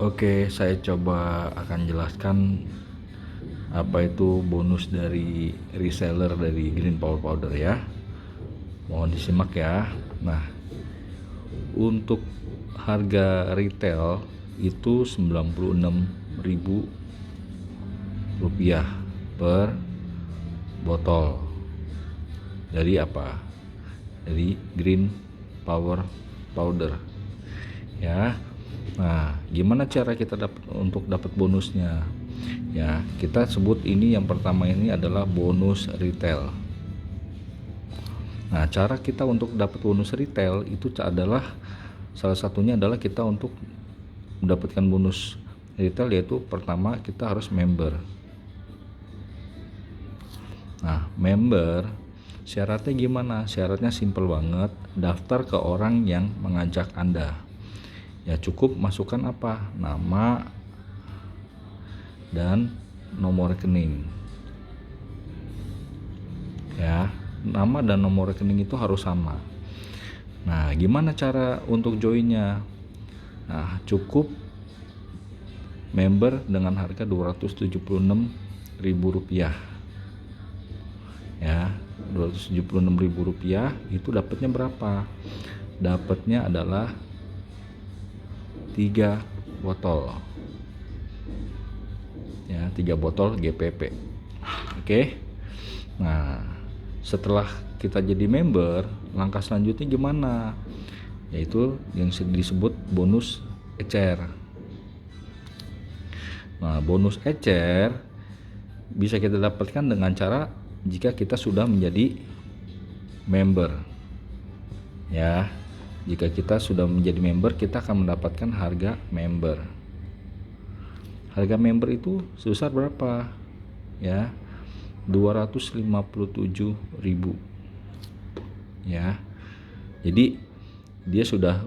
Oke, saya coba akan jelaskan apa itu bonus dari reseller dari Green Power Powder ya. Mohon disimak ya. Nah, untuk harga retail itu Rp96.000 per botol. Dari apa? Dari Green Power Powder. Ya. Nah, gimana cara kita untuk dapat bonusnya? Ya, kita sebut ini yang pertama ini adalah bonus retail. Nah, cara kita untuk dapat bonus retail itu adalah salah satunya adalah kita untuk mendapatkan bonus retail yaitu pertama kita harus member. Nah, member syaratnya gimana? Syaratnya simple banget, daftar ke orang yang mengajak Anda. Ya, cukup masukkan apa? Nama dan nomor rekening. Ya, nama dan nomor rekening itu harus sama. Nah, gimana cara untuk joinnya? Nah, cukup member dengan harga Rp276.000. Ya, Rp276.000 itu dapatnya berapa? Dapatnya adalah 3 botol. Ya, 3 botol GPP. Oke. Nah, setelah kita jadi member, langkah selanjutnya gimana? Yaitu yang disebut bonus ecer. Nah, bonus ecer bisa kita dapatkan dengan cara jika kita sudah menjadi member. Ya, jika kita sudah menjadi member, kita akan mendapatkan harga member. Harga member itu sebesar berapa? Ya, 257.000. Ya. Jadi dia sudah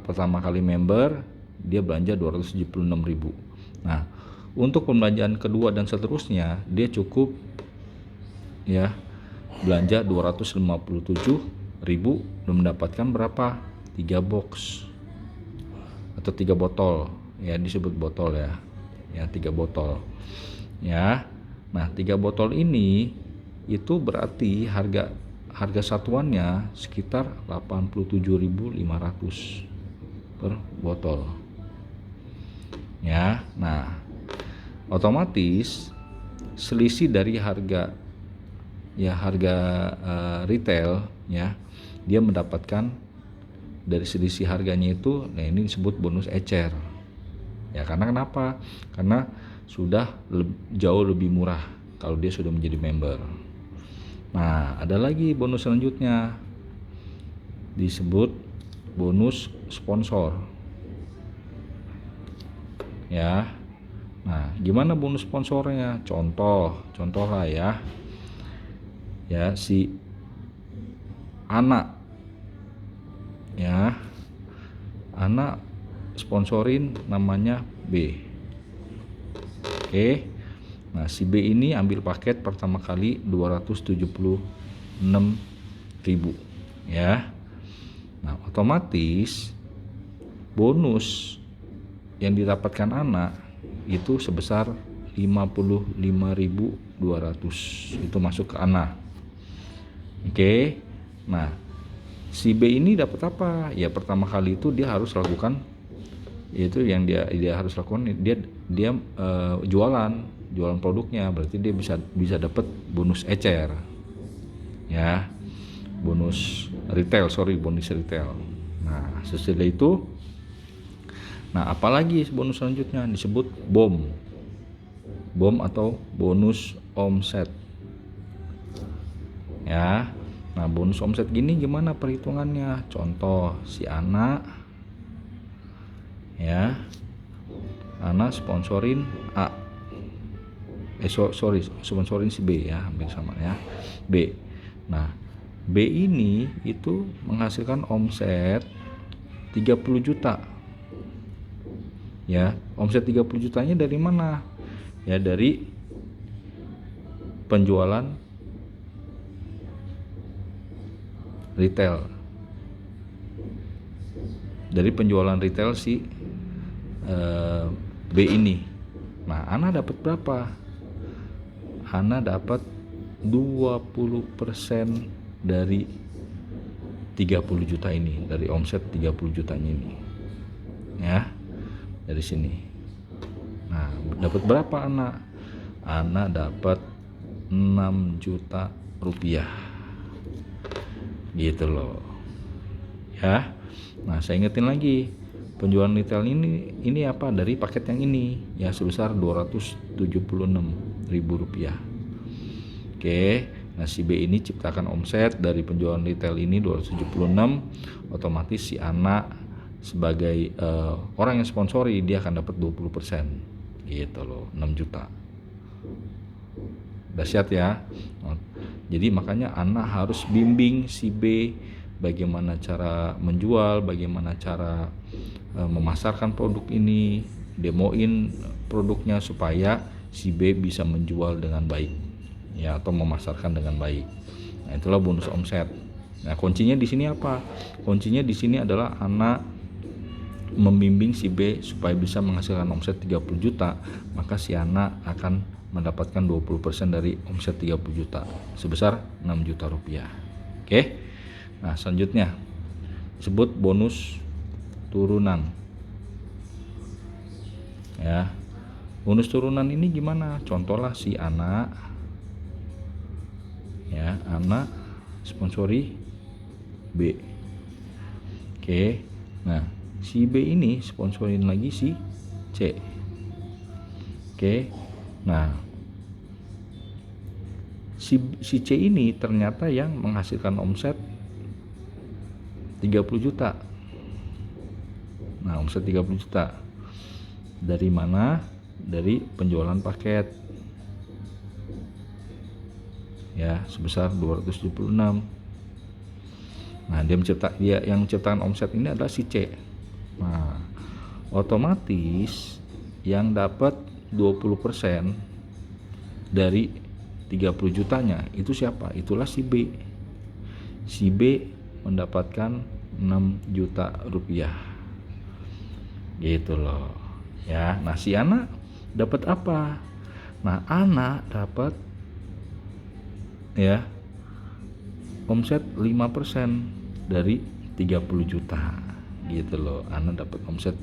pertama kali member, dia belanja 276.000. Nah, untuk pembelanjaan kedua dan seterusnya dia cukup ya belanja 257.000 dan mendapatkan berapa? 3 box atau 3 botol. Ya, disebut botol ya. Ya, 3 botol. Ya. Nah, 3 botol ini itu berarti harga satuannya sekitar 87.500 per botol. Ya. Nah, otomatis selisih dari harga retail ya, dia mendapatkan dari selisih harganya itu. Nah, ini disebut bonus ecer ya. Karena kenapa? Karena sudah jauh lebih murah kalau dia sudah menjadi member. Nah, ada lagi bonus selanjutnya disebut bonus sponsor ya. Nah, gimana bonus sponsornya? Contoh lah ya. Ya, si anak ya, anak sponsorin namanya B. Oke. Nah, si B ini ambil paket pertama kali 276.000 ya. Nah, otomatis bonus yang didapatkan anak itu sebesar 55.200. Itu masuk ke anak. Oke. Nah, si B ini dapat apa? Ya, pertama kali itu dia harus lakukan, yaitu yang dia harus lakukan, dia jualan produknya, berarti dia bisa dapat bonus ecer ya, bonus retail. Nah, sesudah itu, nah apalagi bonus selanjutnya disebut bom atau bonus omset ya. Nah, bonus omset gini gimana perhitungannya? Contoh, si anak ya, anak sponsorin A, sponsorin si B ya, hampir sama ya, B. Nah, B ini itu menghasilkan omset 30 juta ya. Omset 30 jutanya dari mana? Ya, dari penjualan retail. Dari penjualan retail si B ini. Nah, Ana dapat berapa? Ana dapat 20% dari 30 juta ini, dari omset 30 jutanya ini. Ya, dari sini. Nah, dapat berapa Ana? Ana dapat 6 juta rupiah. Gitu loh. Ya. Nah, saya ingetin lagi. Penjualan retail ini apa? Dari paket yang ini ya sebesar Rp276.000. Oke. Nah, si B ini ciptakan omset dari penjualan retail ini 276, otomatis si Ana sebagai orang yang sponsori dia akan dapat 20%. Gitu loh, 6 juta. Dahsyat ya. Jadi makanya Ana harus bimbing si B bagaimana cara menjual, bagaimana cara memasarkan produk ini, demoin produknya supaya si B bisa menjual dengan baik ya, atau memasarkan dengan baik. Nah, itulah bonus omset. Nah, kuncinya di sini apa? Kuncinya di sini adalah Ana membimbing si B supaya bisa menghasilkan omset 30 juta, maka si Ana akan mendapatkan 20% dari omset 30 juta sebesar 6 juta rupiah. Oke. Nah, selanjutnya disebut bonus turunan. Ya. Bonus turunan ini gimana? Contohlah si Ana. Ya, Ana sponsori B. Oke. Nah, si B ini sponsorin lagi si C. Oke. Nah, si C ini ternyata yang menghasilkan omset 30 juta. Nah, omset 30 juta. Dari mana? Dari penjualan paket. Ya, sebesar 276. Nah, dia yang menciptakan omset ini adalah si C. Nah, otomatis yang dapat 20% dari 30 jutanya itu siapa? Itulah si B. Si B mendapatkan 6 juta rupiah. Gitu loh. Ya, nah si Ana dapat apa? Nah, Ana dapat ya omset 5% dari 30 juta. Gitu loh. Ana dapat omset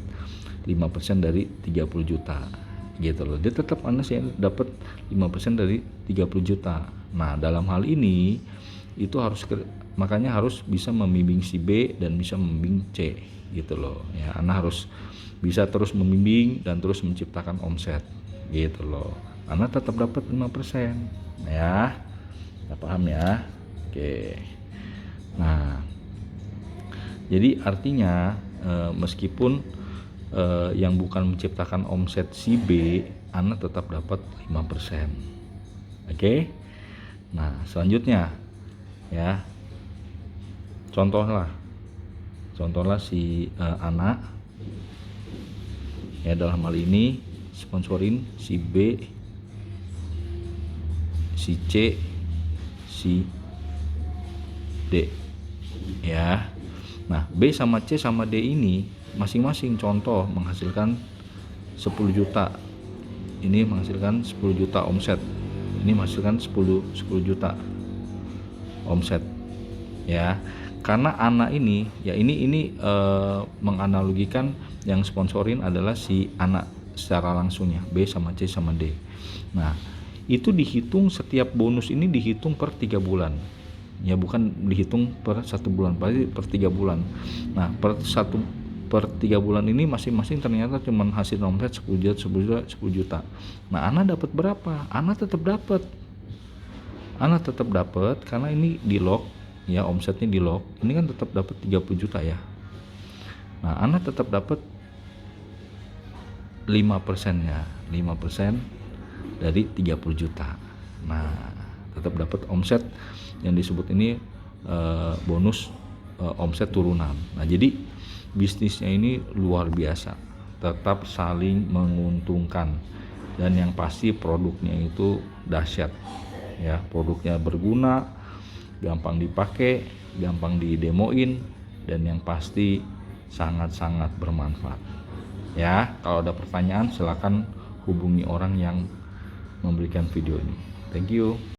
5% dari 30 juta. Gitu loh. Dia tetap Ana sih dapat 5% dari 30 juta. Nah, dalam hal ini itu makanya harus bisa membimbing si B dan bisa membimbing C. Gitu loh. Ya, Ana harus bisa terus membimbing dan terus menciptakan omset. Gitu loh. Ana tetap dapat 5%. Ya. Kita paham ya? Oke. Nah, jadi artinya meskipun yang bukan menciptakan omset si B, Ana tetap dapat 5%. Oke. Nah, selanjutnya ya. Contohlah si Ana ya, dalam hal ini sponsorin si B, si C, si D ya. Nah, B sama C sama D ini masing-masing contoh menghasilkan 10 juta. Ini menghasilkan 10 juta omset. Ini menghasilkan 10 juta omset. Ya. Karena Ana ini ya ini menganalogikan yang sponsorin adalah si Ana secara langsungnya, B sama C sama D. Nah, itu dihitung setiap bonus ini dihitung per 3 bulan. Ya, bukan dihitung per 1 bulan, berarti per 3 bulan. Nah, per 3 bulan ini masing-masing ternyata cuma hasil omset 10 juta. Nah, Ana dapat berapa? Ana tetap dapat karena ini di lock ya, omsetnya di lock. Ini kan tetap dapat 30 juta ya. Nah, Ana tetap dapat 5%-nya, 5% dari 30 juta. Nah, tetap dapat omset yang disebut ini bonus omset turunan. Nah, jadi bisnisnya ini luar biasa, tetap saling menguntungkan, dan yang pasti produknya itu dahsyat ya. Produknya berguna, gampang dipakai, gampang didemoin, dan yang pasti sangat-sangat bermanfaat. Ya, kalau ada pertanyaan silakan hubungi orang yang memberikan video ini. Thank you.